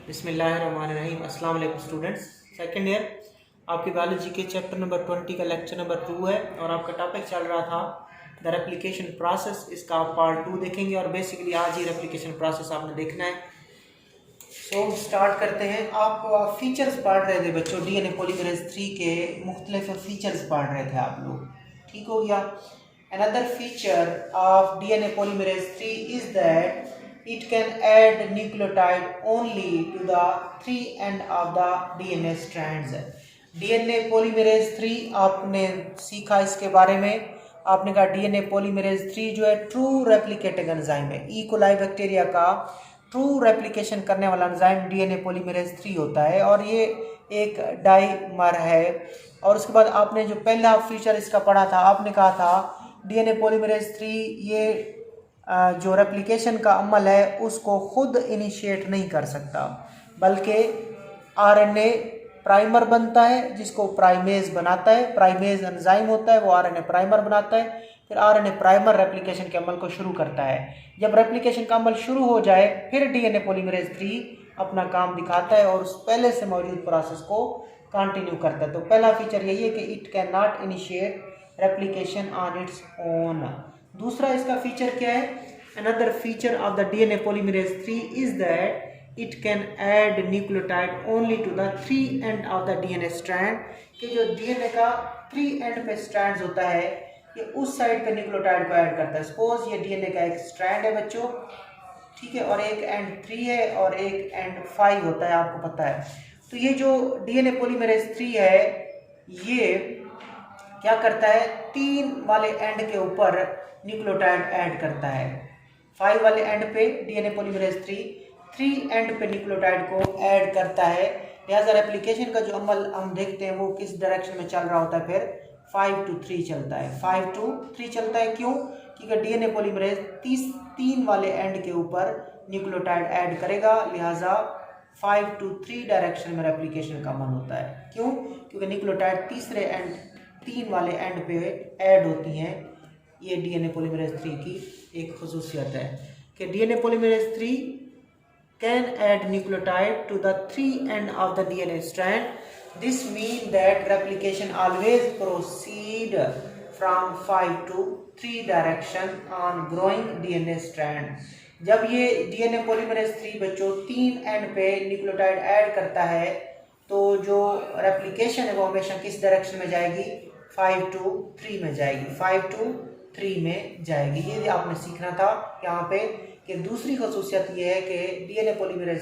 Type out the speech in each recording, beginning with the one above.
बिस्मिल्लाहिर्रहमानिर्रहीम। अस्सलाम वालेकुम स्टूडेंट्स। सेकंड ईयर आपके बायोलॉजी के चैप्टर नंबर 20 का लेक्चर नंबर 2 है और आपका टॉपिक चल रहा था द रेप्लिकेशन प्रोसेस। इसका आप पार्ट 2 देखेंगे और बेसिकली आज ही रेप्लिकेशन प्रोसेस आपने देखना है। स्टार्ट करते हैं। आप फीचर्स पढ़ रहे थे बच्चों, डीएनए पॉलीमरेज 3 के मुख्तलिफ फीचर्स पढ़ रहे थे आप लोग, ठीक हो गया। Another feature of DNA polymerase 3 is that it can add nucleotide only to the three end of the DNA strands. DNA polymerase 3 आपने सीखा इसके बारे में। आपने कहा DNA polymerase 3 जो है ट्रू रेप्लिकेटिंग एंजाइम है। ई कोलाई बैक्टीरिया का ट्रू रेप्लिकेशन करने वाला एंजाइम DNA polymerase 3 होता है और ये एक डाइमर है। और उसके बाद आपने जो पहला फीचर इसका पढ़ा था, आपने कहा था डीएनए पॉलीमरेज 3 ये जो रेप्लिकेशन का अमल है उसको खुद इनिशिएट नहीं कर सकता, बल्कि आरएनए प्राइमर बनता है जिसको प्राइमेज बनाता है। प्राइमेज एंजाइम होता है, वो आरएनए प्राइमर बनाता है। फिर आरएनए प्राइमर रेप्लिकेशन के अमल को शुरू करता है। जब रेप्लिकेशन का अमल शुरू हो जाए फिर डीएनए पॉलीमरेज 3 अपना काम दिखाता है और उस पहले से मौजूद प्रोसेस को कंटिन्यू करता है। तो पहला फीचर यही है कि it can not initiate replication on its own. दूसरा इसका फीचर क्या है? Another feature of the DNA polymerase 3 is that it can add nucleotide only to the three end of the DNA strand. कि जो DNA का three and पे strand होता है ये उस साइड पे न्यूक्लियोटाइड को ऐड करता है। सपोज ये डीएनए का एक स्ट्रैंड है बच्चों, ठीक है, और एक एंड 3 है और एक एंड 5 होता है, आपको पता है। तो ये जो डीएनए पॉलीमरेज 3 है ये क्या करता है, 3 वाले एंड के ऊपर न्यूक्लियोटाइड ऐड करता है। 5 वाले एंड पे डीएनए पॉलीमरेज 3 एंड पे न्यूक्लियोटाइड को ऐड करता है। लिहाजा रेप्लिकेशन का जो अमल हम देखते हैं वो किस डायरेक्शन में चल रहा होता है, फिर 5 to 3 चलता है। 5 to 3 चलता है क्यों? क्योंकि डीएनए पॉलीमरेज 3 वाले एंड के ऊपर न्यूक्लियोटाइड ऐड करेगा, लिहाजा 5 to 3 डायरेक्शन में रेप्लिकेशन का अमल होता है। क्यों? क्योंकि न्यूक्लियोटाइड 3 वाले एंड पे ऐड होती हैं। ये डीएनए पॉलीमरेज 3 की एक खुसूसियत है कि DNA polymerase 3 can add nucleotide to the 3 end of the DNA strand. This mean that replication always proceed from 5 to 3 direction on growing DNA strand. जब ये डीएनए पॉलीमरेज 3 बच्चों 3 एंड पे न्यूक्लियोटाइड ऐड करता है तो जो रेप्लिकेशन है वो हमेशा किस डायरेक्शन में जाएगी? 5 to 3 में जाएगी। 5 to 3 में जाएगी। ये आपने सीखना था यहाँ पे कि दूसरी खसूसियत ये है कि डीएनए पॉलीमरेज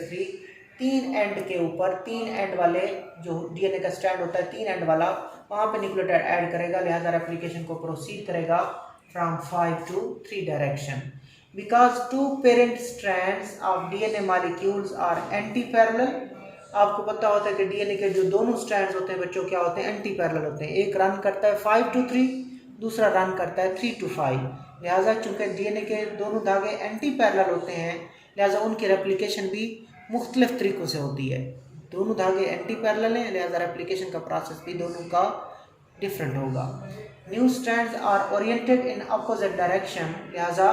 3 एंड के ऊपर 3 एंड वाले जो डीएनए का स्ट्रैंड होता है 3 एंड वाला, वहाँ पे न्यूक्लियोटाइड ऐड करेगा, लिहाजा रेप्लिकेशन को प्रोसीड करेगा from 5 to 3 direction. Because 2 parent strands of DNA molecules are anti parallel. आपको पता होता है कि डीएनए के जो दोनों स्ट्रैंड्स होते हैं बच्चों क्या होते हैं? एंटी पैरेलल होते हैं। एक रन करता है 5 to 3, दूसरा रन करता है 3 to 5। लिहाजा चूंकि डीएनए के दोनों धागे एंटी पैरेलल होते हैं, लिहाजा उनकी रेप्लिकेशन भी मुख्तलिफ तरीक़ों से होती है। दोनों धागे एंटी पैरेलल हैं, लिहाजा रेप्लिकेशन का प्रोसेस भी दोनों का डिफरेंट होगा। New strands are oriented in opposite direction. लिहाजा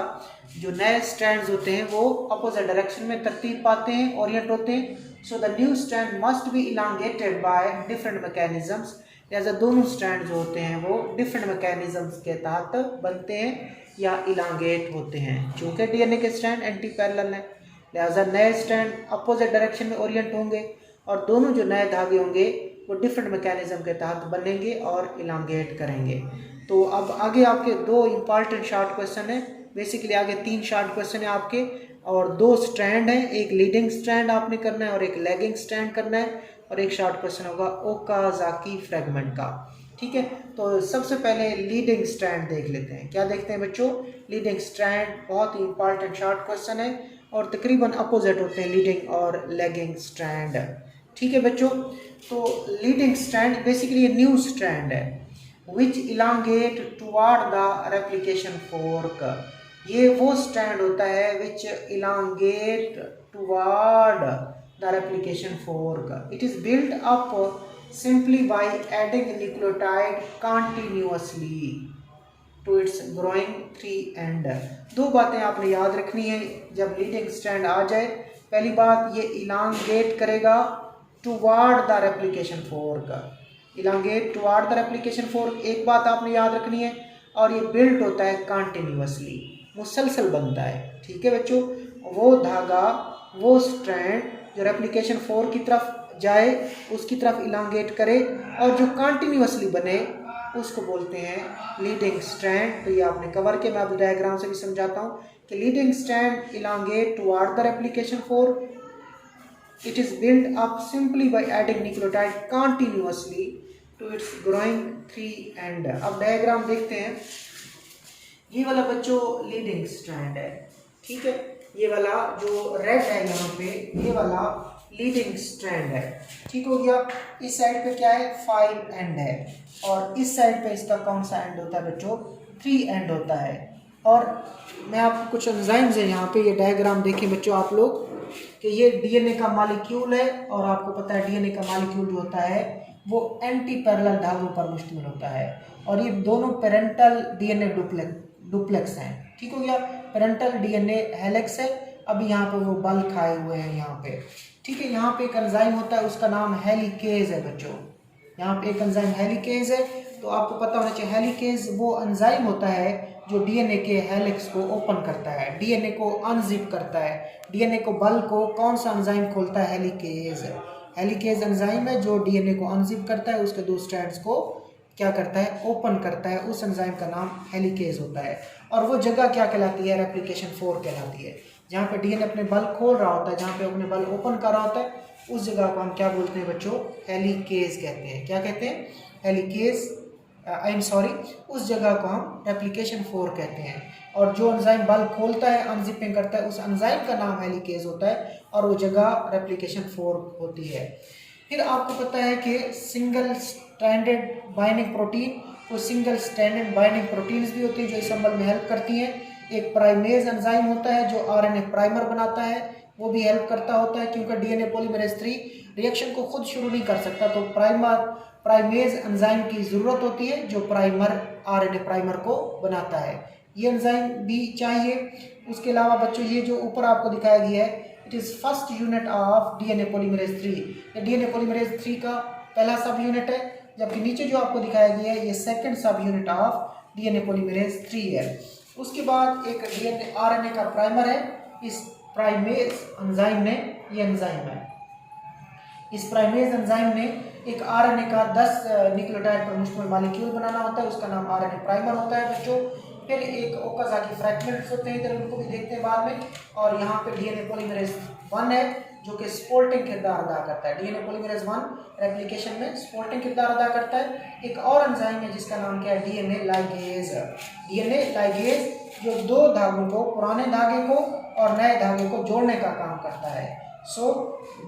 जो नए स्ट्रैंड्स होते हैं वो अपोजिट डायरेक्शन में तरतीब पाते हैं, ओरिएंट होते हैं। So the new strand must be elongated by different mechanisms। लिहाजा दोनों स्ट्रैंड जो होते हैं वो डिफरेंट मैकेनिज्म्स के तहत बनते हैं या इलांगेट होते हैं। चूँकि डीएनए के स्ट्रैंड एंटी पैरेलल हैं, लिहाजा नए स्ट्रैंड अपोजिट डायरेक्शन में ओरिएंट होंगे और दोनों जो नए धागे होंगे वो डिफरेंट मैकेनिज्म के तहत बनेंगे और इलांगेट करेंगे। तो अब आगे आपके 2 इम्पॉर्टेंट शॉर्ट क्वेश्चन है। बेसिकली आगे 3 शॉर्ट क्वेश्चन है आपके और 2 स्ट्रैंड हैं। एक लीडिंग स्ट्रैंड आपने करना है और एक लैगिंग स्ट्रैंड करना है और एक शॉर्ट क्वेश्चन होगा ओकाज़ाकी फ्रेगमेंट का, ठीक है। तो सबसे पहले लीडिंग स्ट्रैंड देख लेते हैं। क्या देखते हैं बच्चों? लीडिंग स्ट्रैंड बहुत ही इंपॉर्टेंट शॉर्ट क्वेश्चन है और तकरीबन अपोजिट होते हैं लीडिंग और लैगिंग स्ट्रैंड, ठीक है बच्चों। तो leading strand basically new strand है which elongate toward the replication fork. ये वो स्ट्रैंड होता है which elongate toward the replication fork. It is built up simply by adding nucleotide continuously to its growing 3 end. 2 बातें आपने याद रखनी है जब लीडिंग स्ट्रैंड आ जाए पहली बात ये इलांगेट करेगा toward the replication fork, elongate toward the replication fork, एक बात आपने याद रखनी है। और ये बिल्ट होता है कंटिन्यूअसली, मुसलसल बनता है, ठीक है बच्चों। वो धागा, वो स्ट्रैंड जो रेप्लिकेशन फोर्क की तरफ जाए उसकी तरफ इलांगेट करे और जो कंटिन्यूअसली बने उसको बोलते हैं लीडिंग स्ट्रैंड। तो ये आपने कवर किया, मैं अभी डायग्राम से भी समझाता हूँ कि leading strand elongate toward the replication fork, it is built up simply by adding nucleotide continuously to its growing three end। अब डायग्राम देखते हैं। ये वाला बच्चों लीडिंग स्ट्रैंड है, ठीक है। ये वाला जो रेड है यहाँ पे, ये वाला लीडिंग स्ट्रैंड है, ठीक हो गया। इस साइड पे क्या है, 5 एंड है, और इस साइड पे इसका कौन सा एंड होता है बच्चों, 3 एंड होता है। और मैं आपको कुछ एंजाइम्स है यहाँ पे, ये डायग्राम देखें बच्चों आप लोग कि ये डीएनए का मॉलिक्यूल है, और आपको पता है डीएनए का मॉलिक्यूल जो होता है वो एंटी पैरेलल धागों पर मुश्तमिल होता है, और ये दोनों पेरेंटल डीएनए डुप्लेक्स हैं, ठीक हो गया। पेरेंटल डीएनए हेलिक्स है, अभी यहाँ पे वो बल खाए हुए हैं यहाँ पे, ठीक है। यहाँ पे एक एंजाइम होता है, उसका नाम हेलिकेज है बच्चों, यहाँ पे एक एंजाइम हेलिकेज है। तो आपको पता होना चाहिए हेलिकेज वो एंजाइम होता है जो डीएनए के हेलिक्स को ओपन करता है, डीएनए को अनजिप करता है, डीएनए को बल को कौन सा एंजाइम खोलता है, हेलिकेज। हेलिकेज एंजाइम है जो डीएनए को अनजिप करता है, उसके 2 स्ट्रैंड्स को क्या करता है, ओपन करता है, उस एंजाइम का नाम हेलिकेज होता है। और वो जगह क्या कहलाती है, रेप्लिकेशन 4 कहलाती है। जहाँ पे डीएनए अपने बल खोल रहा होता है, जहाँ पे अपने बल ओपन कर रहा होता है, उस जगह को हम क्या बोलते हैं बच्चों, हेलिकेज कहते हैं। क्या कहते हैं, हेलिकेज, आई एम सॉरी, उस जगह को हम रेप्लिकेशन 4 कहते हैं। और जो एंजाइम बल खोलता है, अनजिपिंग करता है, उस एंजाइम का नाम हेलिकेज होता है, और वो जगह रेप्लिकेशन 4 होती है। फिर आपको पता है कि सिंगल स्ट्रैंडेड बाइंडिंग प्रोटीन, वो सिंगल स्ट्रैंडेड बाइंडिंग प्रोटीन्स भी होती है जो इस अमल में हेल्प करती हैं। एक प्राइमेज एंजाइम होता है जो आरएनए प्राइमर बनाता है, वो भी हेल्प करता होता है, क्योंकि डीएनए पॉलीमरेज 3 रिएक्शन को खुद शुरू नहीं कर सकता, तो प्राइमेज एंजाइम की ज़रूरत होती है जो प्राइमर, आरएनए प्राइमर को बनाता है। ये एंजाइम भी चाहिए। उसके अलावा बच्चों ये जो ऊपर आपको दिखाया गया है, it is first unit of DNA polymerase 3, ये डीएनए पॉलीमरेज 3 का पहला सब यूनिट है, जबकि नीचे जो आपको दिखाया गया है ये सेकंड सब यूनिट ऑफ डीएनए पॉलीमरेज 3 है। उसके बाद एक डीएनए आरएनए का प्राइमर है, इस प्राइमेज एंजाइम ने, ये एंजाइम है, इस प्राइमेज एंजाइम ने एक आरएनए का 10 न्यूक्लियोटाइड पर मुश्तमिल मॉलिक्यूल बनाना होता है, उसका नाम आरएनए प्राइमर होता है बच्चों। फिर एक ओकाज़ाकी फ्रैगमेंट्स होते हैं, इधर उनको भी देखते हैं बाद में। और यहाँ पे डीएनए पॉलीमरेज 1 है जो कि स्पोल्टिंग किरदार अदा करता है, डीएनए पॉलीमरेज 1 रेप्लिकेशन में स्पोल्टिंग किरदार अदा करता है। एक और एंजाइम है जिसका नाम क्या है, डीएनए लाइगेज। डीएनए लाइगेज जो 2 धागों को, पुराने धागे को और नए धागे को जोड़ने का काम करता है।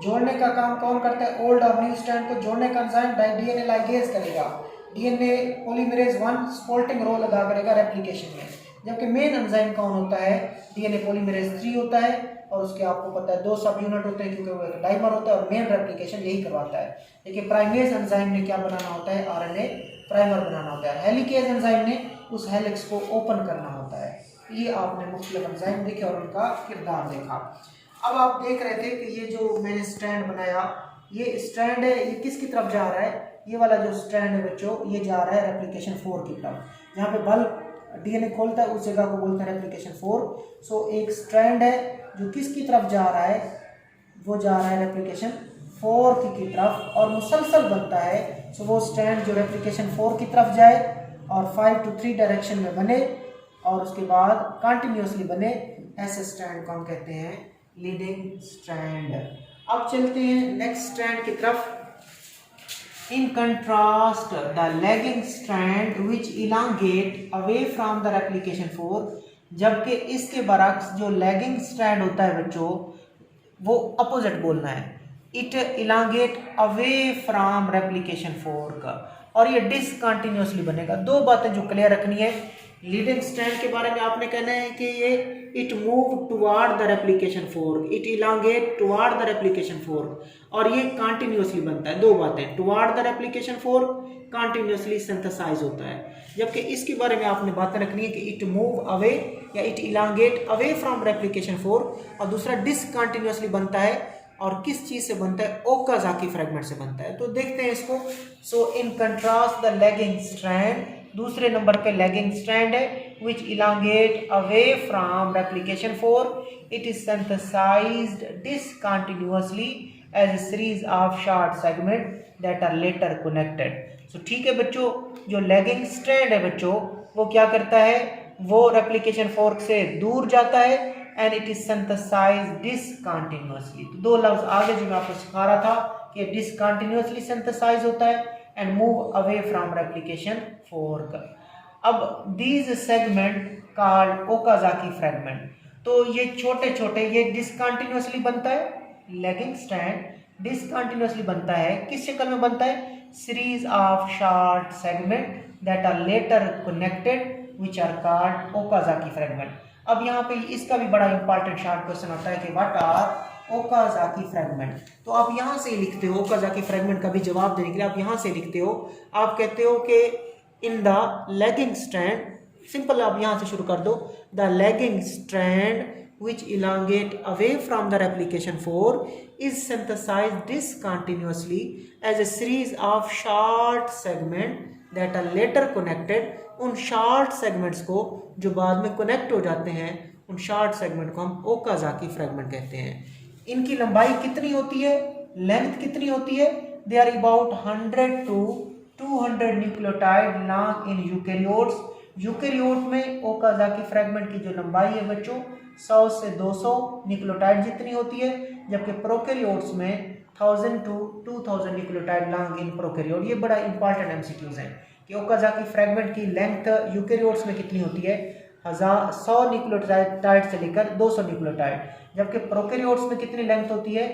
जोड़ने का काम कौन करता है, ओल्ड और न्यू स्ट्रैंड को जोड़ने का एंजाइम डीएनए लाइगेज करेगा। डीएनए पॉलीमरेज 1 स्पोल्टिंग रोल अदा करेगा रेप्लिकेशन में, जबकि मेन एंजाइम कौन होता है, डीएनए पॉलीमरेज 3 होता है, और उसके आपको पता है 2 सब यूनिट होते हैं क्योंकि वो एक डाइमर होता है, और मेन रेप्लिकेशन यही करवाता है। लेकिन प्राइमेज एंजाइम ने क्या बनाना होता है, आरएनए प्राइमर बनाना होता है। हेलिकेज एंजाइम ने उस हेलिक्स को ओपन करना होता है। ये आपने मुख्तलिफ एंजाइम देखे और उनका किरदार देखा। अब आप देख रहे थे कि ये जो मैंने स्ट्रैंड बनाया, ये स्ट्रैंड है, ये किसकी तरफ जा रहा है, ये वाला जो स्ट्रैंड है बच्चों, ये जा रहा है रेप्लिकेशन 4 की तरफ। जहाँ पे बल डीएनए खोलता है उस जगह को बोलते हैं रेप्लिकेशन 4। एक स्ट्रैंड है जो किसकी तरफ जा रहा है, वो जा रहा है रेप्लिकेशन 4 की तरफ, और मुसलसल बनता है। वो स्ट्रैंड जो रेप्लिकेशन 4 की तरफ जाए और 5 to 3 डायरेक्शन में बने, और उसके बाद कंटिन्यूसली बने, ऐसे स्ट्रैंड को हम कहते हैं लीडिंग स्ट्रैंड। अब चलते हैं नेक्स्ट स्ट्रैंड की तरफ। In contrast, the lagging strand which elongate away from the replication 4, जबकि इसके बरक्स जो लैगिंग स्ट्रैंड होता है बच्चों, वो अपोजिट बोलना है, it elongate away from replication 4 का, और ये डिसकंटिन्यूसली बनेगा। 2 बातें जो क्लियर रखनी है, लीडिंग स्ट्रैंड के बारे में आपने कहना है कि ये it move toward the replication 4, it elongate toward the replication 4, और ये कंटिन्यूअसली बनता है। 2 बातें, toward the replication 4 continuously synthesise होता है, जबकि इसके बारे में आपने बातें रखनी है कि इट मूव अवे या it elongate away from replication 4, और दूसरा डिसकंटिन्यूअसली बनता है, और किस चीज से बनता है, ओकाजाकी फ्रेगमेंट से बनता है। तो देखते हैं इसको। So in contrast the lagging strand, दूसरे नंबर पे लैगिंग स्ट्रैंड है, which elongate away from replication 4, it is synthesized discontinuously as a series of short segment that are later connected. So ठीक है बच्चों, जो लैगिंग स्ट्रैंड है बच्चों, वो क्या करता है, वो रेप्लिकेशन फोर्क से दूर जाता है, एंड इट इज सिंथेसाइज्ड डिसकंटिन्यूअसली। तो दो लफ्ज आगे जो मैं आपको सिखा रहा था कि डिसकंटिन्यूअसली सिंथेसाइज होता है and move away from replication fork. अब these segment called Okazaki fragment. तो ये छोटे छोटे, ये डिसकंटिन्यूअसली बनता है, लैगिंग स्ट्रैंड डिसकंटिन्यूअसली बनता है, किस शक्ल में बनता है, series of short segment that are later connected which are called Okazaki fragment. अब यहाँ पे इसका भी बड़ा इंपॉर्टेंट शॉर्ट क्वेश्चन होता है कि व्हाट आर ओकाजाकी फ्रेगमेंट। तो आप यहाँ से लिखते हो, ओकाजाकी फ्रेगमेंट का भी जवाब देने के लिए आप यहाँ से लिखते हो, आप कहते हो कि in the lagging strand, simple आप यहाँ से शुरू कर दो, the lagging strand which elongate away from the replication 4 is synthesized discontinuously as a series of short segments that are later connected। उन short segments को जो बाद में connect हो जाते हैं, उन short segment को हम ओकाजाकी फ्रेगमेंट कहते हैं। इनकी लंबाई कितनी होती है, लेंथ कितनी होती है, they are about 100 to 200 nucleotide long in eukaryotes. Eukaryote में ओकाजाकी फ्रेगमेंट की जो लंबाई है बच्चों 100 से 200 न्यूक्लियोटाइड जितनी होती है, जबकि प्रोकैरियोट्स में 1000 to 2000 nucleotide long in prokaryote. ये बड़ा इंपॉर्टेंट एमसीक्यूज है कि ओकाजाकी फ्रेगमेंट की लेंथ यूकेरियोट्स में कितनी होती है, 100 न्यूक्लियोटाइड से लेकर 200 न्यूक्लियोटाइड, जबकि प्रोकैरियोट्स में कितनी लेंथ होती है,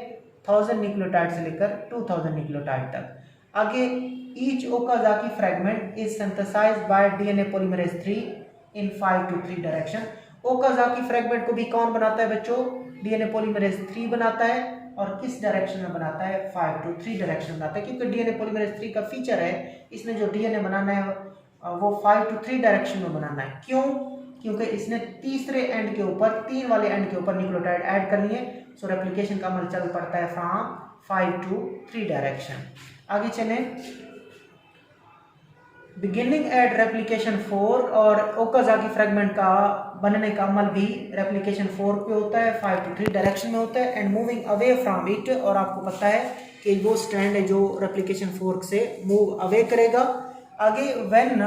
1000 न्यूक्लियोटाइड से लेकर 2000 न्यूक्लियोटाइड तक। आगे, each Okazaki fragment is synthesised by DNA polymerase 3 in 5 to 3 direction. Okazaki fragment को भी कौन बनाता है बच्चों, डीएनए पॉलीमरेज 3 बनाता है, और किस डायरेक्शन में बनाता है, 5 to 3 डायरेक्शन में बनाता है, क्योंकि डीएनए पॉलीमरेज 3 का फीचर है, इसने जो डीएनए बनाना है वो 5 to 3 डायरेक्शन में बनाना है। क्यों, क्योंकि इसने तीसरे एंड के ऊपर, 3 वाले एंड के ऊपर न्यूक्लियोटाइड ऐड करनी है। सो रेप्लिकेशन का अमल चल पड़ता है फ्रॉम 5 to 3 डायरेक्शन। आगे चलें, बिगिनिंग एट रेप्लिकेशन 4, और ओकाजाकी फ्रेगमेंट का बनने का अमल भी रेप्लिकेशन 4 पे होता है, 5 to 3 डायरेक्शन में होता है, and moving away from it. और आपको पता है कि वो स्ट्रैंड है जो रेप्लिकेशन 4 से मूव अवे करेगा। आगे, when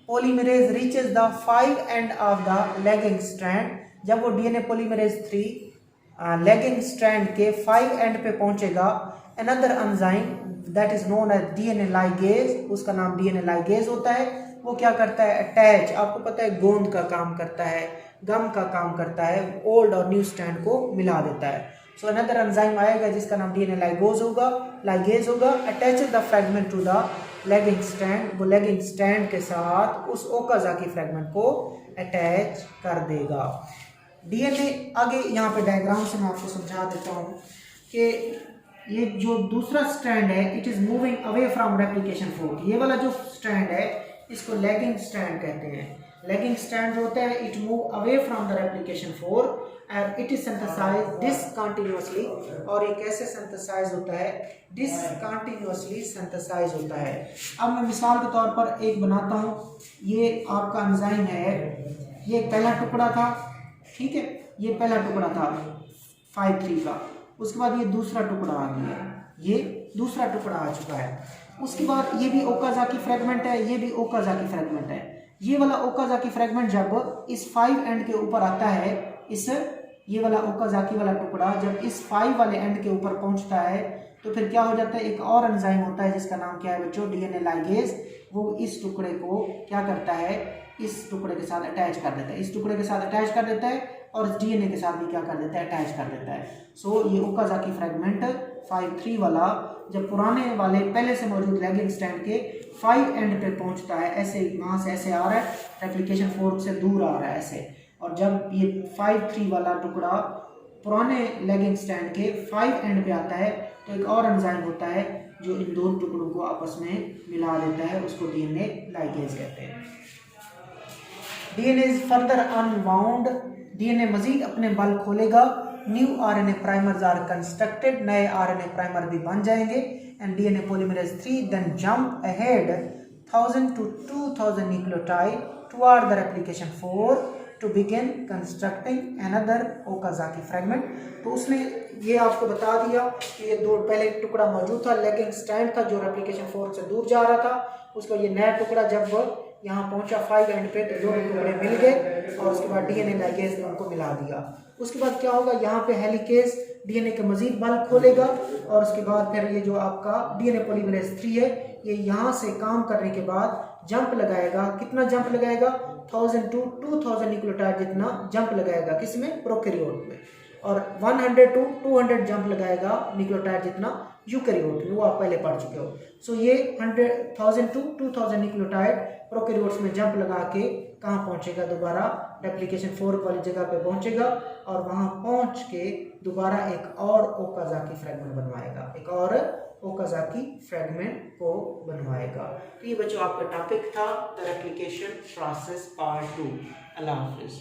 polymerase reaches the 5 and of the lagging strand, जब वो डीएनए पॉलीमरेज 3 लैगिंग स्ट्रैंड के 5 एंड पे पहुंचेगा, another enzyme that is known as DNA ligase, उसका नाम डीएनए लाइगेज होता है, वो क्या करता है, अटैच, आपको पता है गोंद का काम करता है, गम का काम करता है, ओल्ड और न्यू स्ट्रैंड को मिला देता है। सो अनदर एंजाइम आएगा जिसका नाम डीएनए लाइगेज होगा, attaches the fragment to the lagging strand, वो लैगिंग स्ट्रैंड के साथ उस ओकाजाकी फ्रेगमेंट को अटैच कर देगा। डीएनए, आगे यहाँ पे डायग्राम से मैं आपको समझा देता हूँ कि ये जो दूसरा स्ट्रैंड है, it is moving away from replication 4। ये वाला जो स्ट्रैंड है इसको लैगिंग स्ट्रैंड कहते हैं। लैगिंग स्ट्रैंड जो होता है, it move away from the replication 4 and it is synthesized discontinuously. और ये कैसे सिंथेसाइज होता है, डिसकंटिन्यूअसली सिंथेसाइज होता है। अब मैं मिसाल के तौर पर एक बनाता हूँ, ये आपका एंजाइम है, ये पहला टुकड़ा था, ठीक है, ये पहला टुकड़ा था 5-3 का, उसके बाद ये दूसरा टुकड़ा आ गया, ये दूसरा टुकड़ा आ चुका है, उसके बाद ये भी ओकाजाकी फ्रेगमेंट है, ये भी ओकाजाकी फ्रेगमेंट है। ये वाला ओकाजाकी फ्रेगमेंट जब इस 5 एंड के ऊपर आता है, इस ये वाला ओकाजाकी वाला टुकड़ा जब इस 5 वाले एंड के ऊपर पहुंचता है, तो फिर क्या हो जाता है, एक और एंजाइम होता है जिसका नाम क्या है बच्चों, डीएनए लाइगेज। वो इस टुकड़े को क्या करता है, इस टुकड़े के साथ अटैच कर देता है, इस टुकड़े के साथ अटैच कर देता है, और डीएनए के साथ भी क्या कर देता है, अटैच कर देता है। सो ये ओकाजाकी फ्रेगमेंट 5-3 वाला जब पुराने वाले पहले से मौजूद लैगिंग स्ट्रैंड के 5 एंड पे पहुंचता है, ऐसे वहाँ से ऐसे आ रहा है, रेप्लिकेशन 4 से दूर आ रहा है ऐसे, और जब ये 5-3 वाला टुकड़ा पुराने लैगिंग स्ट्रैंड के 5 एंड पे आता है, तो एक और एंजाइम होता है जो इन दो टुकड़ों को आपस में मिला देता है, उसको डीएनए लाइगेज कहते हैं। DNA is further unwound, DNA मजीद अपने बल खोलेगा, new RNA primers are constructed, नए आरएनए प्राइमर भी बन जाएंगे, and DNA polymerase 3 then jump ahead 1000 to 2000 nucleotide toward the replication 4 to begin constructing another Okazaki fragment. तो उसने ये आपको बता दिया कि ये दो पहले एक टुकड़ा मौजूद था, लेकिन स्टैंड था जो रेप्लिकेशन 4 से दूर जा रहा था, उसको ये नया टुकड़ा जब यहाँ पहुंचा 5 एंड पे तो दोनों टुकड़े मिल गए और उसके बाद डीएनए लाइगेज ने उनको मिला दिया। उसके बाद क्या होगा, यहाँ पे हेलिकेज डीएनए के मजीद बल खोलेगा और उसके बाद फिर ये जो आपका डीएनए पॉलीमरेज 3 है ये यहाँ से काम करने के बाद जंप लगाएगा। कितना जंप लगाएगा? 1000 to 2000 न्यूक्लियोटाइड जितना जंप लगाएगा, किसमें? प्रोकैरियोट में। और 100 to 200 जंप लगाएगा न्यूक्लियोटाइड जितना यूकैरियोट में, वो आप पहले पढ़ चुके हो। सो ये 1000 to 2000 न्यूक्लियोटाइड प्रोकैरियोट्स में जंप लगा के कहाँ पहुंचेगा? दोबारा रेप्लिकेशन 4 वाली जगह पे पहुंचेगा और वहां पहुंच के दोबारा एक और ओकाजाकी फ्रेगमेंट बनवाएगा, एक और ओकाजाकी फ्रेगमेंट को बनवाएगा। तो ये बच्चों आपका टॉपिक था the replication process part 2। Allah Hafiz.